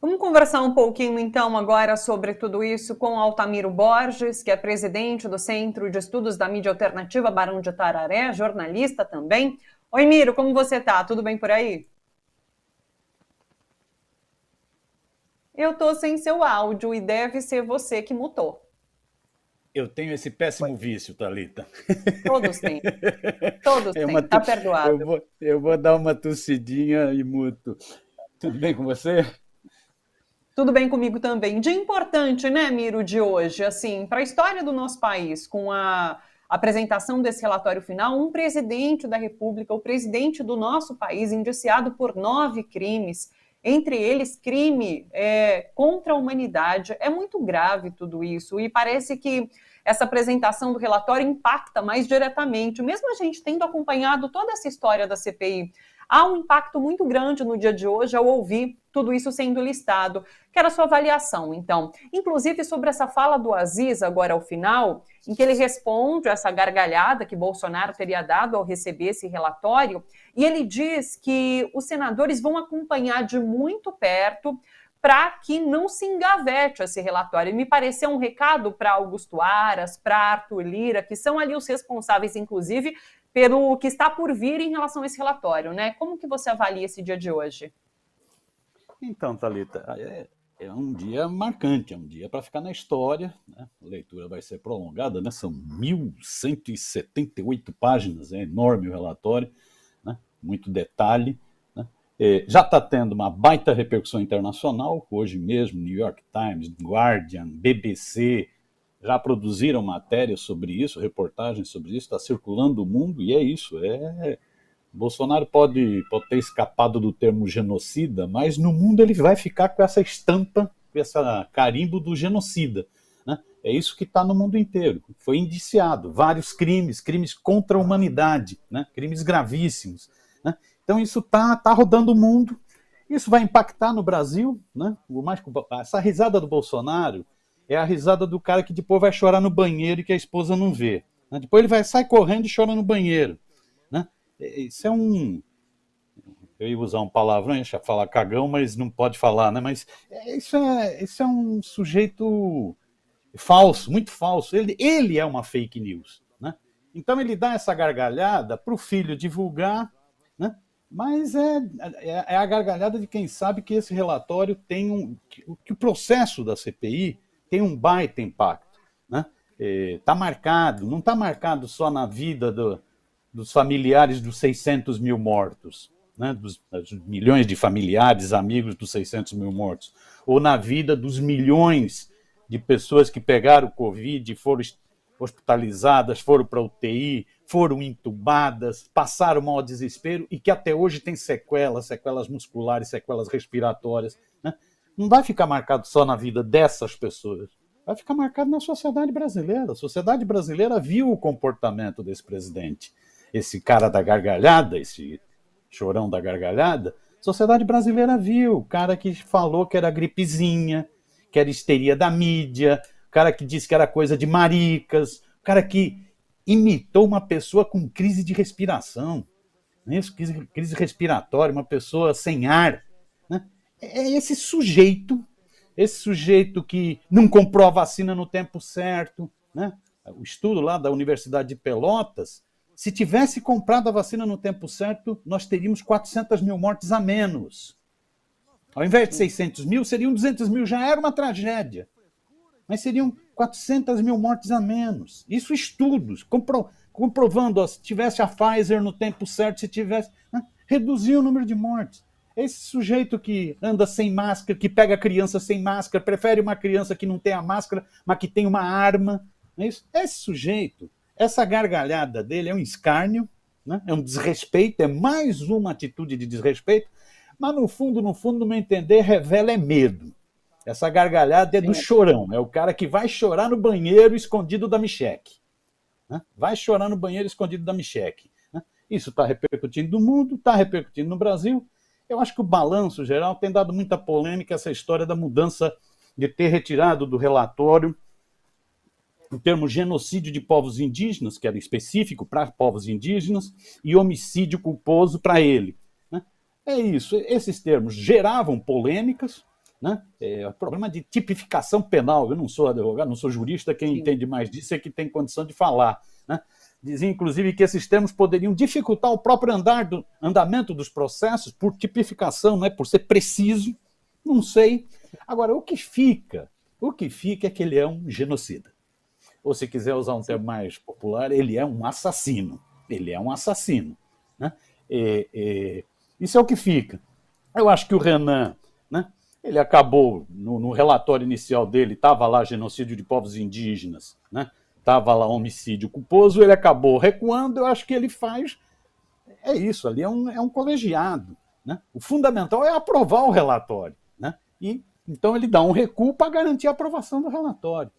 Vamos conversar um pouquinho, então, agora sobre tudo isso com Altamiro Borges, que é presidente do Centro de Estudos da Mídia Alternativa Barão de Itararé, jornalista também. Oi, Miro, como você tá? Tudo bem por aí? Eu tô sem seu áudio e deve ser você que mutou. Eu tenho esse péssimo vício, Thalita. Todos têm, todos É têm, tá eu perdoado. vou dar uma tossidinha e muto. Tudo bem com você? Tudo bem comigo também. Dia importante, né, Miro, de hoje, assim, para a história do nosso país, com a apresentação desse relatório final, um presidente da República, o presidente do nosso país, indiciado por 9 crimes, entre eles crime contra a humanidade. É muito grave tudo isso e parece que essa apresentação do relatório impacta mais diretamente, mesmo a gente tendo acompanhado toda essa história da CPI. Há um impacto muito grande no dia de hoje ao ouvir tudo isso sendo listado. Quero a sua avaliação, então. Inclusive sobre essa fala do Aziz, agora ao final, em que ele responde a essa gargalhada que Bolsonaro teria dado ao receber esse relatório, e ele diz que os senadores vão acompanhar de muito perto para que não se engavete esse relatório. E me pareceu um recado para Augusto Aras, para Arthur Lira, que são ali os responsáveis, inclusive, pelo que está por vir em relação a esse relatório, né? Como que você avalia esse dia de hoje? Então, Thalita, é um dia marcante, é um dia para ficar na história, né? A leitura vai ser prolongada, né? São 1.178 páginas, é enorme o relatório, né? Muito detalhe. Né? Já está tendo uma baita repercussão internacional, hoje mesmo New York Times, Guardian, BBC, já produziram matérias sobre isso, reportagens sobre isso, está circulando o mundo e é isso. Bolsonaro pode ter escapado do termo genocida, mas no mundo ele vai ficar com essa estampa, com esse carimbo do genocida. Né? É isso que está no mundo inteiro. Foi indiciado vários crimes contra a humanidade, né? Crimes gravíssimos. Né? Então isso está rodando o mundo. Isso vai impactar no Brasil. Né? Essa risada do Bolsonaro é a risada do cara que depois vai chorar no banheiro e que a esposa não vê. Né? Depois ele sai correndo e chora no banheiro. Né? Isso é um. Eu ia usar um palavrão, ia falar cagão, mas não pode falar, né? Mas isso é um sujeito falso, muito falso. Ele é uma fake news. Né? Então ele dá essa gargalhada para o filho divulgar, né? Mas é a gargalhada de quem sabe que esse relatório tem que o processo da CPI tem um baita impacto. Né? Tá marcado, não está marcado só na vida dos familiares dos 600 mil mortos, né? dos milhões de familiares, amigos dos 600 mil mortos, ou na vida dos milhões de pessoas que pegaram Covid, foram hospitalizadas, foram para UTI, foram entubadas, passaram maior desespero e que até hoje tem sequelas musculares, sequelas respiratórias. Né? Não vai ficar marcado só na vida dessas pessoas, vai ficar marcado na sociedade brasileira. A sociedade brasileira viu o comportamento desse presidente. Esse cara da gargalhada, esse chorão da gargalhada, a sociedade brasileira viu. O cara que falou que era gripezinha, que era histeria da mídia, o cara que disse que era coisa de maricas, o cara que imitou uma pessoa com crise de respiração, né? Crise respiratória, uma pessoa sem ar. Né? É esse sujeito que não comprou a vacina no tempo certo. Né? O estudo lá da Universidade de Pelotas, se tivesse comprado a vacina no tempo certo, nós teríamos 400 mil mortes a menos. Ao invés de 600 mil, seriam 200 mil, já era uma tragédia. Mas seriam 400 mil mortes a menos. Isso estudos, comprovando, se tivesse a Pfizer no tempo certo, se tivesse, né, reduzia o número de mortes. Esse sujeito que anda sem máscara, que pega a criança sem máscara, prefere uma criança que não tem a máscara, mas que tem uma arma. Não é isso? Esse sujeito, essa gargalhada dele é um escárnio, né? É um desrespeito, é mais uma atitude de desrespeito, mas no fundo, no meu entender, revela medo. Essa gargalhada é do Sim. chorão, é o cara que vai chorar no banheiro escondido da Micheque. Né? Vai chorar no banheiro escondido da Micheque. Né? Isso está repercutindo no mundo, está repercutindo no Brasil. Eu acho que o balanço geral tem dado muita polêmica essa história da mudança de ter retirado do relatório o termo genocídio de povos indígenas, que era específico para povos indígenas, e homicídio culposo para ele. Né? É isso, esses termos geravam polêmicas, né? O problema de tipificação penal. Eu não sou advogado, não sou jurista, quem entende mais disso é que tem condição de falar, né? Dizia, inclusive, que esses termos poderiam dificultar o próprio andamento dos processos por tipificação, né? Por ser preciso, não sei. Agora, o que fica é que ele é um genocida. Ou, se quiser usar um termo mais popular, ele é um assassino. Ele é um assassino, né? Isso é o que fica. Eu acho que o Renan, né, ele acabou, no relatório inicial dele, estava lá genocídio de povos indígenas, né? Estava lá homicídio culposo, ele acabou recuando. Eu acho que ele faz... É isso, ali é um colegiado, né? O fundamental é aprovar o relatório, né? E então ele dá um recuo para garantir a aprovação do relatório.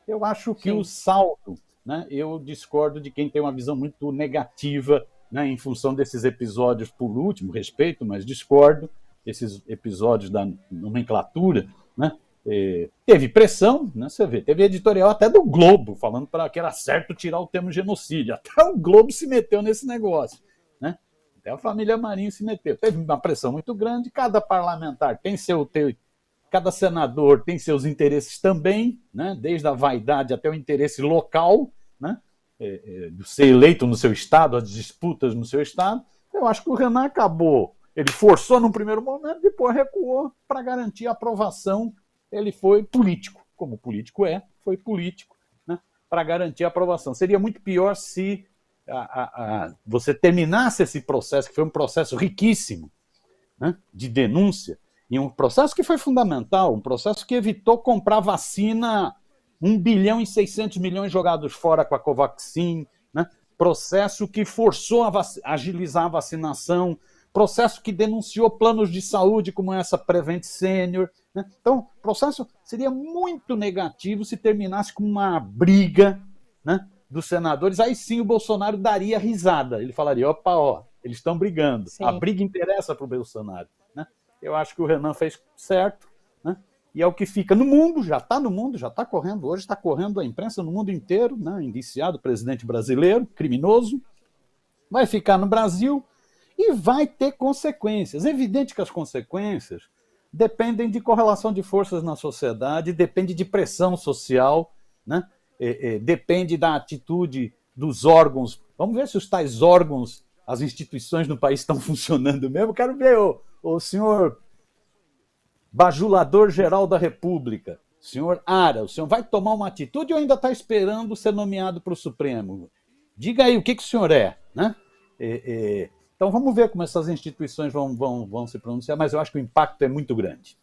Eu acho que o saldo, né, eu discordo de quem tem uma visão muito negativa, né, em função desses episódios, por último, respeito, mas discordo, esses episódios da nomenclatura, né? Teve pressão, né, você vê, teve editorial até do Globo, falando que era certo tirar o termo genocídio. Até o Globo se meteu nesse negócio, né? Até a família Marinho se meteu. Teve uma pressão muito grande, cada parlamentar tem cada senador tem seus interesses também, né? Desde a vaidade até o interesse local, né? De ser eleito no seu estado, as disputas no seu estado. Eu acho que o Renan acabou. Ele forçou num primeiro momento, depois recuou para garantir a aprovação. Ele foi político, como político foi político, né? Para garantir a aprovação. Seria muito pior se você terminasse esse processo, que foi um processo riquíssimo, né, de denúncia, e um processo que foi fundamental, um processo que evitou comprar vacina 1 bilhão e 600 milhões jogados fora com a Covaxin, né? Processo que forçou a agilizar a vacinação, processo que denunciou planos de saúde como essa Prevent Senior, né? Então, o processo seria muito negativo se terminasse com uma briga, né, dos senadores. Aí sim o Bolsonaro daria risada, ele falaria, opa, eles estão brigando, sim. A briga interessa para o Bolsonaro, né? Eu acho que o Renan fez certo, né? E é o que fica no mundo, já está correndo, hoje está correndo a imprensa no mundo inteiro, né? Indiciado, presidente brasileiro, criminoso, vai ficar no Brasil e vai ter consequências. É evidente que as consequências dependem de correlação de forças na sociedade, depende de pressão social, né? Depende da atitude dos órgãos. Vamos ver se os tais órgãos, as instituições no país estão funcionando mesmo. Quero ver o senhor bajulador-geral da República, senhor Ara, o senhor vai tomar uma atitude ou ainda está esperando ser nomeado para o Supremo? Diga aí o que o senhor é, né? Então vamos ver como essas instituições vão se pronunciar, mas eu acho que o impacto é muito grande.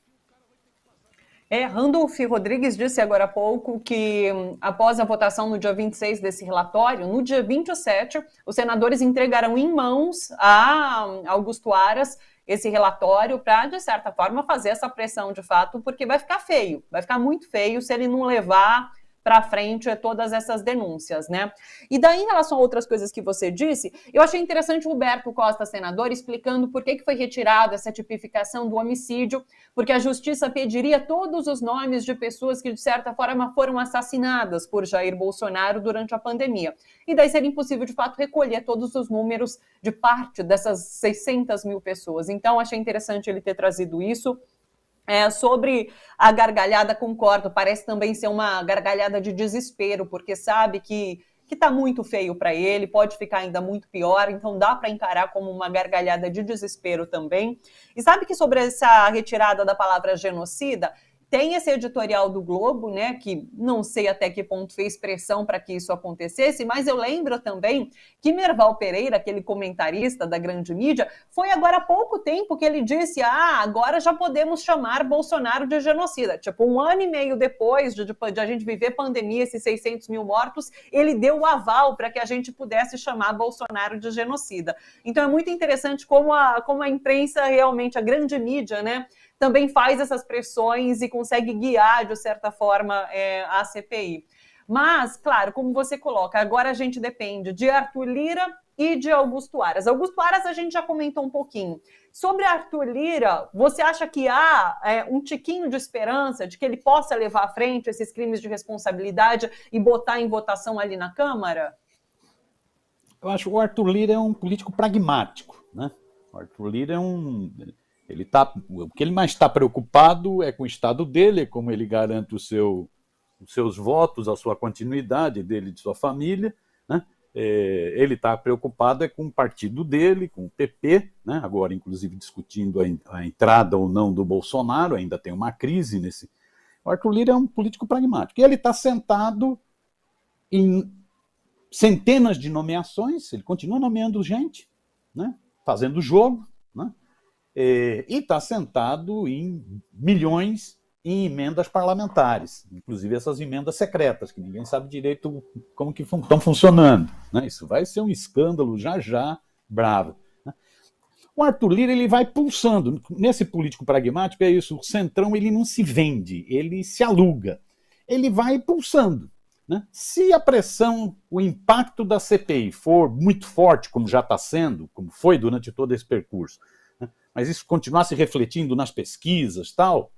Randolph Rodrigues disse agora há pouco que, após a votação no dia 26 desse relatório, no dia 27, os senadores entregarão em mãos a Augusto Aras esse relatório para, de certa forma, fazer essa pressão de fato, porque vai ficar feio, vai ficar muito feio se ele não levar para frente todas essas denúncias, né? E daí, em relação a outras coisas que você disse, eu achei interessante o Roberto Costa, senador, explicando por que foi retirada essa tipificação do homicídio, porque a justiça pediria todos os nomes de pessoas que, de certa forma, foram assassinadas por Jair Bolsonaro durante a pandemia. E daí seria impossível, de fato, recolher todos os números de parte dessas 600 mil pessoas. Então, achei interessante ele ter trazido isso. Sobre a gargalhada, concordo, parece também ser uma gargalhada de desespero, porque sabe que está muito feio para ele, pode ficar ainda muito pior, então dá para encarar como uma gargalhada de desespero também. E sabe que sobre essa retirada da palavra genocida, tem esse editorial do Globo, né, que não sei até que ponto fez pressão para que isso acontecesse, mas eu lembro também que Merval Pereira, aquele comentarista da grande mídia, foi agora há pouco tempo que ele disse, agora já podemos chamar Bolsonaro de genocida. Tipo, 1 ano e meio depois de a gente viver pandemia, esses 600 mil mortos, ele deu o aval para que a gente pudesse chamar Bolsonaro de genocida. Então é muito interessante como a imprensa realmente, a grande mídia, né, também faz essas pressões e consegue guiar, de certa forma, a CPI. Mas, claro, como você coloca, agora a gente depende de Arthur Lira e de Augusto Aras. Augusto Aras a gente já comentou um pouquinho. Sobre Arthur Lira, você acha que há um tiquinho de esperança de que ele possa levar à frente esses crimes de responsabilidade e botar em votação ali na Câmara? Eu acho que o Arthur Lira é um político pragmático, né? O Arthur Lira O que ele mais está preocupado é com o estado dele, como ele garante os seus votos, a sua continuidade dele e de sua família, né? Ele está preocupado com o partido dele, com o PP, né? Agora, inclusive, discutindo a entrada ou não do Bolsonaro, ainda tem uma crise nesse. O Arthur Lira é um político pragmático. E ele está sentado em centenas de nomeações, ele continua nomeando gente, né? Fazendo jogo, né? E está sentado em milhões em emendas parlamentares, inclusive essas emendas secretas, que ninguém sabe direito como que estão funcionando, né? Isso vai ser um escândalo já bravo, né? O Arthur Lira, ele vai pulsando. Nesse político pragmático é isso, o centrão ele não se vende, ele se aluga. Ele vai pulsando, né? Se a pressão, o impacto da CPI for muito forte, como já está sendo, como foi durante todo esse percurso, né? Mas isso continuar se refletindo nas pesquisas, tal,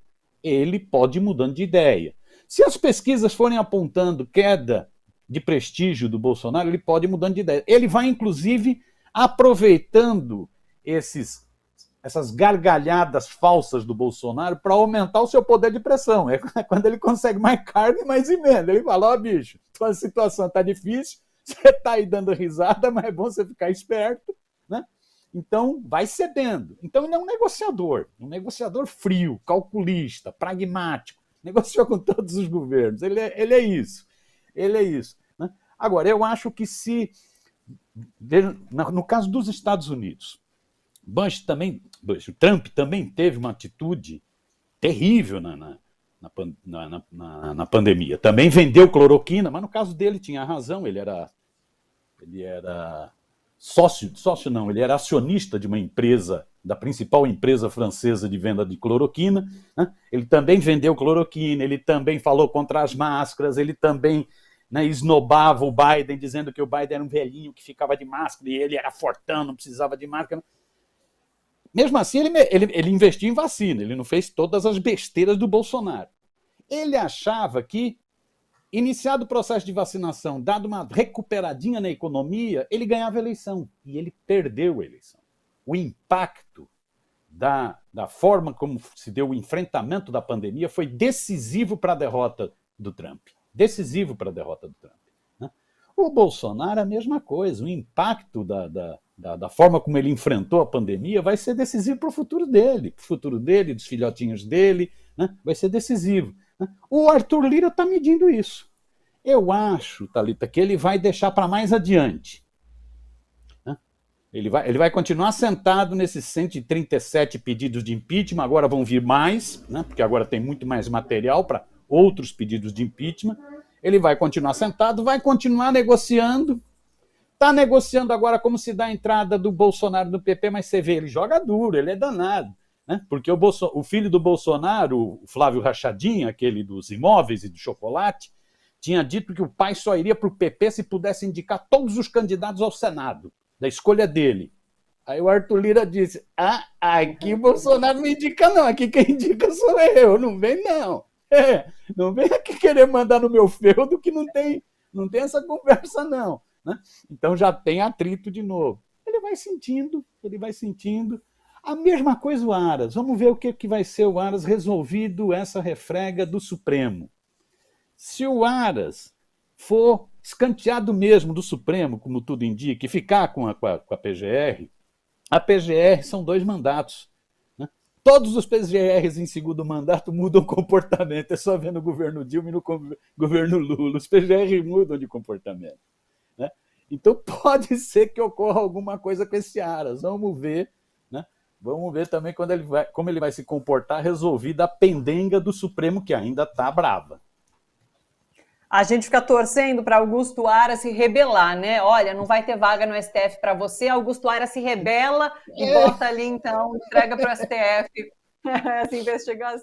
ele pode ir mudando de ideia. Se as pesquisas forem apontando queda de prestígio do Bolsonaro, ele pode ir mudando de ideia. Ele vai, inclusive, aproveitando essas gargalhadas falsas do Bolsonaro para aumentar o seu poder de pressão. É quando ele consegue mais carne e mais emenda. Ele fala, bicho, a situação está difícil, você está aí dando risada, mas é bom você ficar esperto, né? Então, vai cedendo. Então, ele é um negociador frio, calculista, pragmático, negociou com todos os governos. Ele é isso, né? Agora, eu acho que no caso dos Estados Unidos, o Trump também teve uma atitude terrível na pandemia. Também vendeu cloroquina, mas no caso dele tinha razão, ele era ele era acionista de uma empresa, da principal empresa francesa de venda de cloroquina, né? Ele também vendeu cloroquina, ele também falou contra as máscaras, ele também, né, esnobava o Biden, dizendo que o Biden era um velhinho que ficava de máscara e ele era fortão, não precisava de máscara. Mesmo assim, ele investiu em vacina, ele não fez todas as besteiras do Bolsonaro. Ele achava que, iniciado o processo de vacinação, dado uma recuperadinha na economia, ele ganhava a eleição. E ele perdeu a eleição. O impacto da forma como se deu o enfrentamento da pandemia foi decisivo para a derrota do Trump. Né? O Bolsonaro é a mesma coisa. O impacto da forma como ele enfrentou a pandemia vai ser decisivo para o futuro dele, dos filhotinhos dele, né? Vai ser decisivo. O Arthur Lira está medindo isso. Eu acho, Thalita, que ele vai deixar para mais adiante. Né? Ele vai continuar sentado nesses 137 pedidos de impeachment, agora vão vir mais, né? Porque agora tem muito mais material para outros pedidos de impeachment. Ele vai continuar sentado, vai continuar negociando. Está negociando agora como se dá a entrada do Bolsonaro no PP, mas você vê, ele joga duro, ele é danado. Né? Porque o filho do Bolsonaro, o Flávio Rachadinha, aquele dos imóveis e do chocolate, tinha dito que o pai só iria para o PP se pudesse indicar todos os candidatos ao Senado, da escolha dele. Aí o Arthur Lira disse, aqui o Bolsonaro não indica não, aqui quem indica sou eu, não vem não. Não vem aqui querer mandar no meu feudo que não tem essa conversa não. Né? Então já tem atrito de novo. Ele vai sentindo. A mesma coisa o Aras. Vamos ver o que vai ser o Aras resolvido essa refrega do Supremo. Se o Aras for escanteado mesmo do Supremo, como tudo indica, e ficar com a PGR são 2 mandatos. Né? Todos os PGRs em segundo mandato mudam comportamento. É só ver no governo Dilma e no governo Lula. Os PGR mudam de comportamento. Né? Então pode ser que ocorra alguma coisa com esse Aras. Vamos ver. Né? Vamos ver também como ele vai se comportar resolvida a pendenga do Supremo, que ainda está brava. A gente fica torcendo para Augusto Aras se rebelar, né? Olha, não vai ter vaga no STF para você, Augusto Aras se rebela e bota ali, então, entrega para o STF essa investigação.